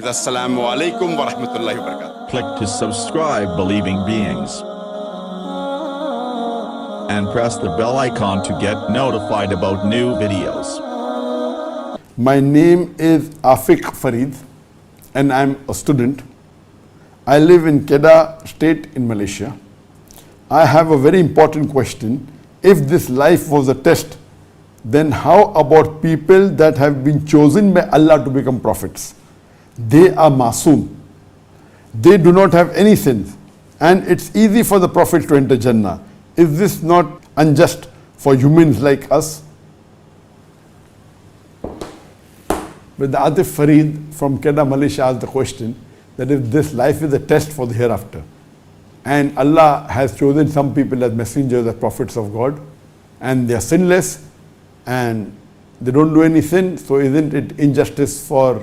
s.a.w wa rahmatullahi wa barakatuh. Click to subscribe Believing Beings and press the bell icon to get notified about new videos. My name is Afiq Farid and I'm a student. I live in Kedah state in Malaysia. I have a very important question. If this life was a test, then how about people that have been chosen by Allah to become prophets? They are masoom. They do not have any sins. And it's easy for the prophet to enter Jannah. Is this not unjust for humans like us? But the Atif Farid from Kedah, Malaysia asked the question that if this life is a test for the hereafter, and Allah has chosen some people as messengers, as prophets of God, and they are sinless, and they don't do any sin, so isn't it injustice for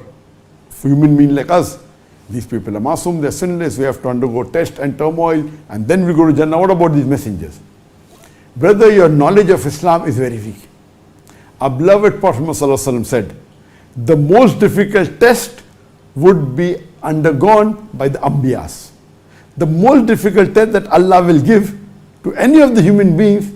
human beings like us? These people are masoom, they are sinless, we have to undergo test and turmoil, and then we go to Jannah. What about these messengers? Brother, your knowledge of Islam is very weak. Our beloved Prophet ﷺ said, the most difficult test would be undergone by the Ambiyas. The most difficult test that Allah will give to any of the human beings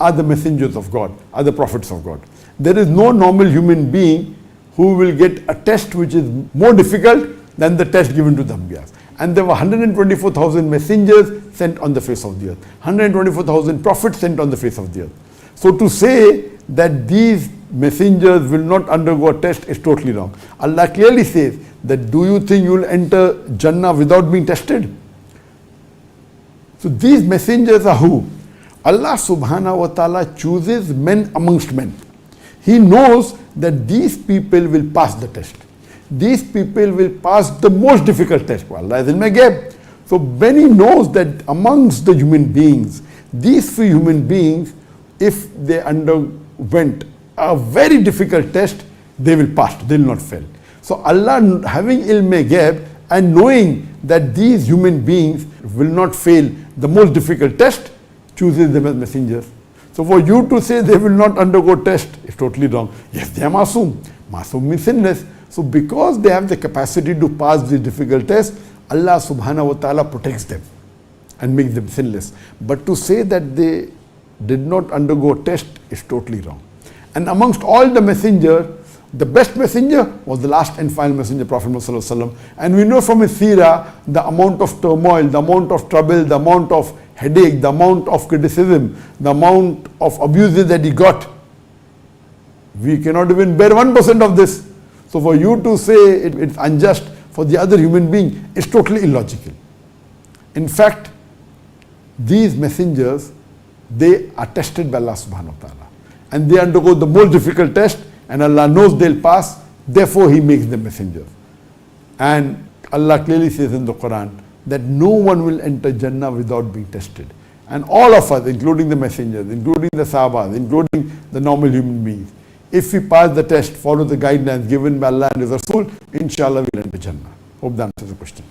are the messengers of God, are the prophets of God. There is no normal human being who will get a test which is more difficult than the test given to the Ambiyas. And there were 124,000 messengers sent on the face of the earth, 124,000 prophets sent on the face of the earth. So to say that these messengers will not undergo a test is totally wrong. Allah clearly says that, do you think you will enter Jannah without being tested? So these messengers are who? Allah subhanahu wa ta'ala chooses men amongst men. He knows that these people will pass the test. These people will pass the most difficult test. Allah is ilmiDuniya. So when He knows that amongst the human beings, these few human beings, if they underwent a very difficult test, they will pass, they will not fail. So Allah, having ilmiDuniya and knowing that these human beings will not fail the most difficult test, chooses them as messengers. So for you to say they will not undergo test is totally wrong. Yes, they are masoom. Masoom means sinless. So because they have the capacity to pass the difficult test, Allah subhanahu wa ta'ala protects them and makes them sinless. But to say that they did not undergo test is totally wrong. And amongst all the messengers, the best messenger was the last and final messenger, Prophet Muhammad ﷺ. And we know from his seerah the amount of turmoil, the amount of trouble, the amount of headache, the amount of criticism, the amount of abuses that he got. We cannot even bear 1% of this. So for you to say it's unjust for the other human being is totally illogical. In fact, these messengers, they are tested by Allah subhanahu wa ta'ala. And they undergo the most difficult test, and Allah knows they'll pass, therefore He makes them messengers. And Allah clearly says in the Quran that no one will enter Jannah without being tested. And all of us, including the messengers, including the Sahabas, including the normal human beings, if we pass the test, follow the guidelines given by Allah and His Rasul, inshallah we'll enter Jannah. Hope that answers the question.